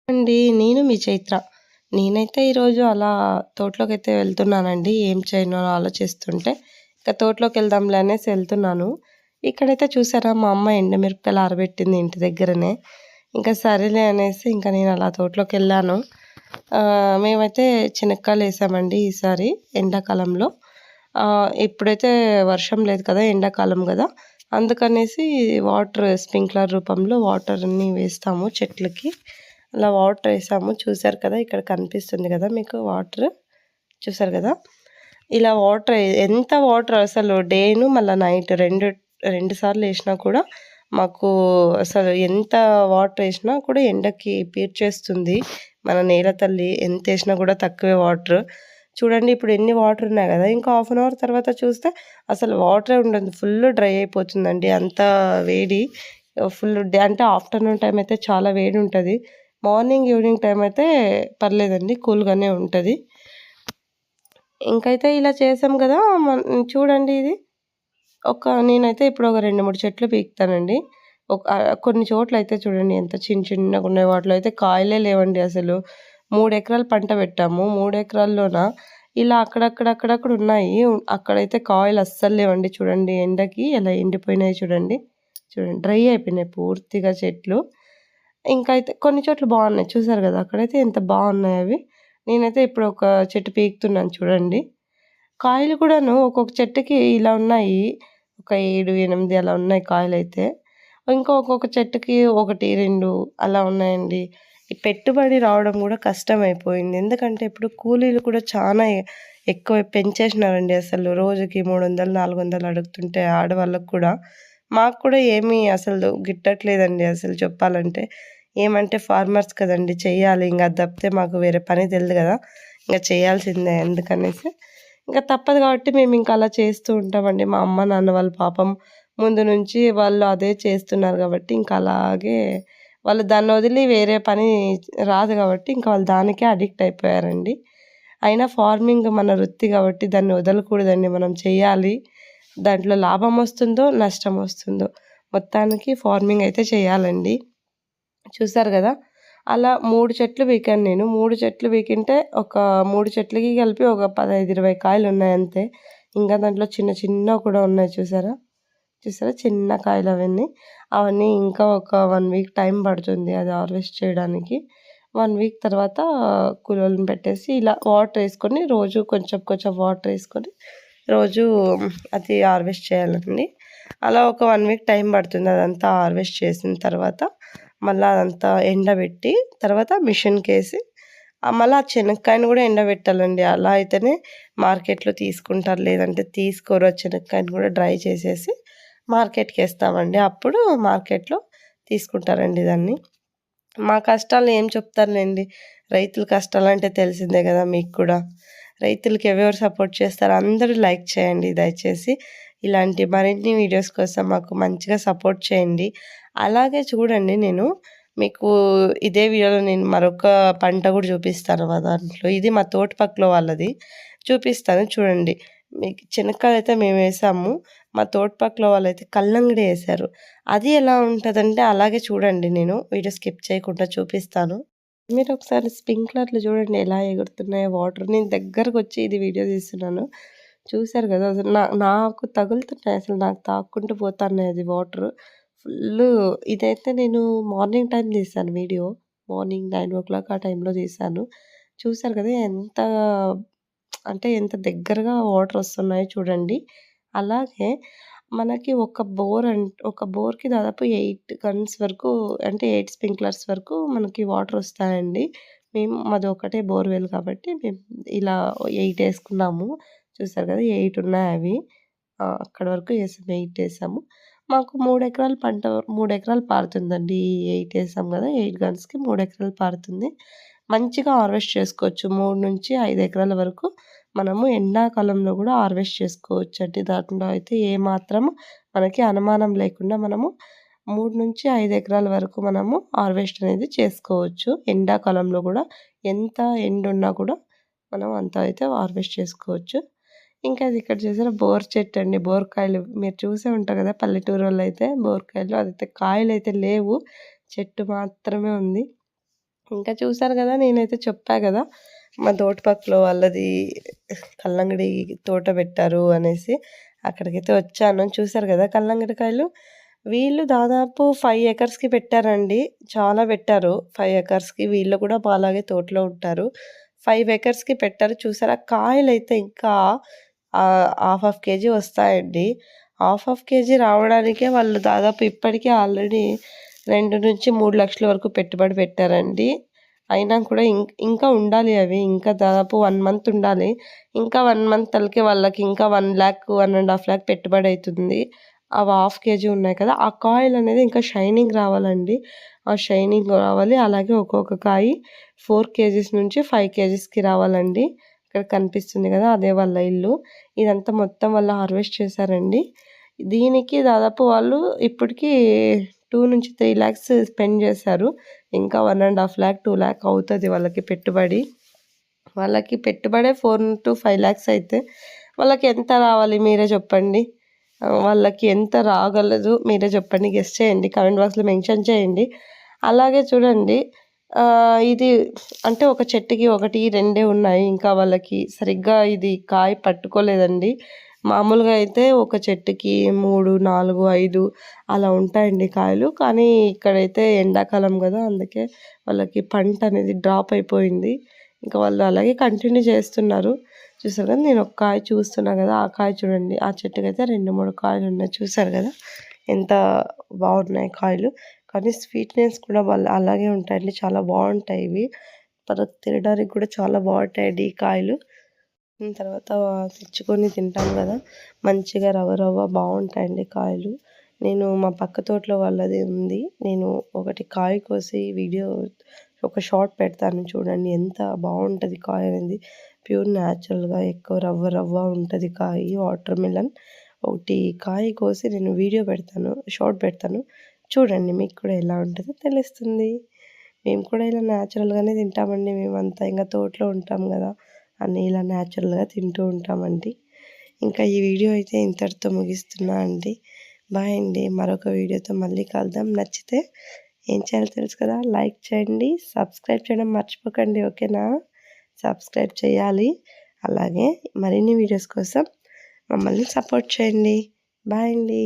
అండి. నేను మీ చైత్ర. నేనైతే ఈరోజు అలా తోటలోకైతే వెళ్తున్నానండి. ఏం చేయనో ఆలోచిస్తుంటే, ఇక తోటలోకెళ్దాంలే అనేసి వెళ్తున్నాను. ఇక్కడైతే చూసారా మా అమ్మ ఎండుమిరపకాయలు ఆరబెట్టింది ఇంటి దగ్గరనే. ఇంకా సరేలే అనేసి ఇంకా నేను అలా తోటలోకెళ్ళాను. మేమైతే చెనక్కాయలేసామండి ఈసారి ఎండాకాలంలో. ఇప్పుడైతే వర్షం లేదు కదా! ఎండాకాలం గదా! అందుకనేసి వాటర్ స్ప్రింక్లర్ రూపంలో వాటరన్నీ వేస్తాము చెట్లకి. అలా వాటరేసాము. చూసారు కదా! ఇక్కడ కనిపిస్తుంది గదా మీకు వాటర్. చూసారు గదా! ఇలా వాటర్ ఎంత వాటర్ అసలు డేను మళ్ళా నైట్ 2 సార్లు ఏసినా కూడా మాకు అసలు ఎంత వాటరేసినా కూడా ఎండకి పీల్చేస్తుంది. మన నేల తల్లి ఎంతేసినా కూడా తక్కువే వాటర్. చూడండి ఇప్పుడు ఎన్ని వాటర్ ఉన్నాయి గదా! ఇంకా హాఫ్ అన్ అవర్ తర్వాత చూస్తే అసలు వాటరే ఉండదు. ఫుల్ డ్రై అయిపోతుందండి. అంత వేడి ఫుల్ అంటే ఆఫ్టర్‌నూన్ టైమ్ అయితే చాలా వేడుంటది. మార్నింగ్, ఈవినింగ్ టైమ్ అయితే పర్లేదండి. కూల్‌గానే ఉంటది. ఇంకైతే ఇలా చేసాం గదా! చూడండి ఇది. నేనైతే ఇప్పుడు ఒక 2, 3 చెట్లు పీకుతానండి. కొన్ని చోట్లయితే చూడండి ఎంత చిన్నగున్నాయి. వాటిలో అయితే కాయలే లేవండి అసలు. 3 ఎకరాలు పంట పెట్టాము. 3 ఎకరాల్లోన ఇలా అక్కడక్కడ ఉన్నాయి. అక్కడైతే కాయలు అస్సలు లేవండి. చూడండి ఎండకి ఎలా ఎండిపోయినాయి చూడండి. చూడండి డ్రై అయిపోయినాయి పూర్తిగా చెట్లు. ఇంకైతే కొన్ని చోట్ల బాగున్నాయి. చూసారు గదా! అక్కడైతే ఎంత బాగున్నాయవి. నేనైతే ఇప్పుడు ఒక చెట్టు పీకుతున్నాను చూడండి. కాయలు కూడాను ఒక్కొక్క చెట్టుకి ఇలా ఉన్నాయి. ఒక 7, 8 అలా ఉన్నాయి కాయలైతే. ఇంకా ఒక్కొక్క చెట్టుకి 1, 2 అలా ఉన్నాయండి. ఈ పెట్టుబడి రావడం గూడా కష్టమైపోయింది. ఎందుకంటే ఇప్పుడు కూలీలు కూడా చానా ఎక్కువ పెంచేసినారండి అసలు. రోజుకి 300, 400 అడుగుతుంటే ఆడవాళ్ళకి కూడా. మాకు కూడా ఏమీ అసలు గిట్టట్లేదండి అసలు చెప్పాలంటే. ఏమంటే ఫార్మర్స్ కదండీ! చెయ్యాలి. ఇంగ అది తప్పితే మాకు వేరే పని తెలీదు గదా! ఇంగ చేయాల్సిందే అందుకనేసి ఇంక తప్పదు కాబట్టి మేమింక అలా చేస్తూ ఉంటామండి. మా అమ్మ, నాన్న వాళ్ళు పాపం ముందు నుంచి వాళ్ళు అదే చేస్తున్నారు గాబట్టి, ఇంక అలాగే వాళ్ళు దాన్నొదిలి వేరే పని రాదు గాబట్టి, ఇంక వాళ్ళు దానికే అడిక్ట్ అయిపోయారండి. అయినా ఫార్మింగ్ మన వృత్తి గాబట్టి దాన్ని వదలకూడదండి. మనం చెయ్యాలి. దాంట్లో లాభమొస్తుందో, నష్టమొస్తుందో మొత్తానికి ఫార్మింగ్ అయితే చేయాలండి. చూసారు గదా! అలా 3 చెట్లు పీకాను నేను. 3 చెట్లు పీకింటే ఒక 3 చెట్లకి కలిపి ఒక 15, 20 కాయలున్నాయంతే. ఇంకా దాంట్లో చిన్నవి కూడా ఉన్నాయి చూసారా? చూసారా చిన్న కాయలవన్నీ. అవన్నీ ఇంకా ఒక 1 వీక్ టైం పడుతుంది అది హార్వెస్ట్ చేయడానికి. 1 వీక్ తర్వాత కూలోళ్ళని పెట్టేసి ఇలా వాటరేసుకొని రోజు కొంచెం కొంచెం వాటరేసుకొని రోజు అది హార్వెస్ట్ చేయాలండి. అలా ఒక 1 వీక్ టైం పడుతుంది అదంతా హార్వెస్ట్ చేసిన తర్వాత. మళ్ళా అదంతా ఎండబెట్టి తర్వాత మిషన్‌కేసి మళ్ళా ఆ చెనక్కాయని గూడా ఎండబెట్టాలండి. అలా అయితేనే మార్కెట్‌లో తీసుకుంటారు. లేదంటే తీసుకోరు. ఆ చెనక్కాయని గూడా డ్రై చేసేసి మార్కెట్‌కేస్తామండి. అప్పుడు మార్కెట్‌లో తీసుకుంటారండి దాన్ని. మా కష్టాలు ఏం చెప్తారులెండి. రైతుల కష్టాలంటే తెలిసిందే గదా మీకు కూడా. రైతులకి ఎవరెవరు సపోర్ట్ చేస్తారో అందరూ లైక్ చేయండి దయచేసి. ఇలాంటి మరిన్ని వీడియోస్ కోసం మాకు మంచిగా సపోర్ట్ చేయండి. అలాగే చూడండి నేను మీకు ఇదే వీడియోలో నేను మరొక పంట గూడా చూపిస్తాను మా దాంట్లో. ఇది మా తోట పక్కల వాళ్ళది. చూపిస్తాను చూడండి. మీకు చెనక్కాయలైతే మేమేసాము. మా తోట పక్కల వాళ్ళైతే కల్లంగడి ఏశారు. అది ఎలా ఉంటదంటే అలాగే చూడండి నేను వీడియో స్కిప్ చేయకుండా చూపిస్తాను. మీరొకసారి స్ప్రింక్లర్‌లు చూడండి ఎలా ఎగురుతున్నాయో వాటర్. నేను దగ్గరకొచ్చి ఇది వీడియో తీస్తున్నాను. చూసారు గదా! అసలు నాకు తగులుతున్నాయి అసలు నాకు తాక్కుంటూ పోతన్నాయి అది వాటరు. ఫుల్లు ఇదైతే నేను మార్నింగ్ టైమ్ తీశాను వీడియో. మార్నింగ్ 9:00 ఆ టైంలో తీశాను. చూసారు కదా! అంటే ఎంత దగ్గరగా వాటరొస్తున్నాయో చూడండి. అలాగే మనకి ఒక బోర్‌కి దాదాపు 8 గన్స్ వరకు అంటే 8 స్ప్రింక్లర్స్ వరకు మనకి వాటరొస్తాయండి. మాది ఒకటే బోర్‌వెల్ కాబట్టి మేము ఇలా 8 ఏసుకున్నాము. చూసారు కదా! 8 ఉన్నాయవి. అక్కడి వరకు ఏసాము. 8 ఏసాము. మాకు 3 ఎకరాల పంట 3 ఎకరాలు పారుతుందండి. ఈ 8 ఏసాం గదా! 8 గన్స్‌కి 3 ఎకరాలు పారుతుంది. మంచిగా హార్వెస్ట్ చేసుకోవచ్చు. 3-5 ఎకరాల వరకు మనము ఎండాకాలంలో గూడా హార్వెస్ట్ చేసుకోవచ్చండి. దాంట్లో అయితే ఏమాత్రం మనకి అనుమానం లేకుండా మనము 3-5 ఎకరాల వరకు మనము హార్వెస్ట్ అనేది చేసుకోవచ్చు. ఎండాకాలంలో గూడా ఎంత ఎండున్నా కూడా మనం అంత అయితే హార్వెస్ట్ చేసుకోవచ్చు. ఇంకా అది ఇక్కడ చూసారా బోరు చెట్టండి. బోరకాయలు మీరు చూసే ఉంటారు కదా! పల్లెటూరోళ్ళైతే బోరకాయలు అదైతే కాయలైతే లేవు. చెట్టు మాత్రమే ఉంది. ఇంకా చూసారు గదా! నేనైతే చెప్పా గదా! మా తోటపక్కలో వాళ్ళది కల్లంగడి తోట పెట్టారు అనేసి. అక్కడికైతే వచ్చాను. చూసారు గదా! కల్లంగడి కాయలు. వీళ్ళు దాదాపు 5 ఎకర్స్‌కి పెట్టారండి. చాలా పెట్టారు. 5 ఎకర్స్‌కి వీళ్ళు కూడా మాలాగే తోటలో ఉంటారు. 5 ఎకర్స్‌కి పెట్టారు. చూసారా కాయలైతే ఇంకా హాఫ్ హాఫ్ కేజీ వస్తాయండి. హాఫ్ హాఫ్ కేజీ రావడానికే వాళ్ళు దాదాపు ఇప్పటికే ఆల్రెడీ 2-3 లక్షల వరకు పెట్టుబడి పెట్టారండి. అయినా కూడా ఇంకా ఉండాలి అవి. ఇంకా దాదాపు 1 మంత్ ఉండాలి. ఇంకా 1 మంత్ తలకే వాళ్ళకి ఇంకా 1,00,000, 1,50,000 పెట్టుబడయితుంది. అవి హాఫ్ కేజీ ఉన్నాయి కదా! ఆ కాయలనేది ఇంకా షైనింగ్ రావాలండి. ఆ షైనింగ్ రావాలి. అలాగే ఒక్కొక్క కాయి 4 కేజీస్ నుంచి 5 కేజీస్‌కి రావాలండి. ఇక్కడ కనిపిస్తుంది గదా! అదే వాళ్ళ ఇల్లు. ఇదంతా మొత్తం వాళ్ళు హార్వెస్ట్ చేశారండి. దీనికి దాదాపు వాళ్ళు ఇప్పటికి 2-3 లాక్స్ స్పెండ్ చేశారు. ఇంకా 1,50,000, 2,00,000 అవుతది వాళ్ళకి పెట్టుబడి. వాళ్ళకి పెట్టుబడే 4-5 లాక్స్ అయితే వాళ్ళకి ఎంత రావాలి మీరే చెప్పండి. వాళ్ళకి ఎంత రాగలదు మీరే చెప్పండి. గెస్ చేయండి. కామెంట్ బాక్స్‌లో మెన్షన్ చేయండి. అలాగే చూడండి ఇది అంటే ఒక చెట్టుకి 1, 2 ఉన్నాయి. ఇంకా వాళ్ళకి సరిగ్గా ఇది కాయ పట్టుకోలేదండి. మామూలుగా అయితే ఒక చెట్టుకి 3, 4, 5 అలా ఉంటాయండి కాయలు. కానీ ఇక్కడైతే ఎండాకాలం గదా! అందుకే వాళ్ళకి పంట అనేది డ్రాప్ అయిపోయింది. ఇంకా వాళ్ళు అలాగే కంటిన్యూ చేస్తున్నారు. చూసారు కదా! నేను ఒక కాయ చూస్తున్నా గదా! ఆ కాయ చూడండి. ఆ చెట్టుకైతే 2, 3 కాయలున్నాయి. చూసారు గదా! ఎంత బాగున్నాయి కాయలు. కానీ స్వీట్‌నెస్ కూడా అలాగే ఉంటాయండి. చాలా బావుంటాయి ఇవి. తర్వాత తినడానికి కూడా చాలా బావుంటాయండి ఈ కాయలు. తర్వాత తెచ్చుకొని తింటాం గదా! మంచిగా రవ్వ రవ్వ బావుంటాయండి కాయలు. నేను మా పక్క తోటలో వాళ్ళది ఉంది. నేను ఒకటి కాయ కోసి వీడియో ఒక షార్ట్ పెడతాను చూడండి. ఎంత బావుంటది కాయ అనేది. ప్యూర్ న్యాచురల్‌గా ఎక్కువ రవ్వ రవ్వ ఉంటది కాయ వాటర్ మిలన్. ఒకటి కాయ కోసి నేను వీడియో పెడతాను. షార్ట్ పెడతాను. చూడండి మీకు కూడా ఎలా ఉంటదో తెలుస్తుంది. మేము కూడా ఇలా న్యాచురల్‌గానే తింటామండి మేమంతా. ఇంక తోటలో ఉంటాం గదా! అన్నీ ఇలా న్యాచురల్‌గా తింటూ ఉంటామండి. ఇంకా ఈ వీడియో అయితే ఇంతటితో ముగిస్తున్నా అండి. బాయ్ అండి. మరొక వీడియోతో మళ్ళీ కలుద్దాం. నచ్చితే ఏం చేయాలో తెలుసు కదా! లైక్ చేయండి, సబ్స్క్రైబ్ చేయడం మర్చిపోకండి. ఓకేనా? సబ్స్క్రైబ్ చేయాలి. అలాగే మరిన్ని వీడియోస్ కోసం మమ్మల్ని సపోర్ట్ చేయండి. బాయ్ అండి.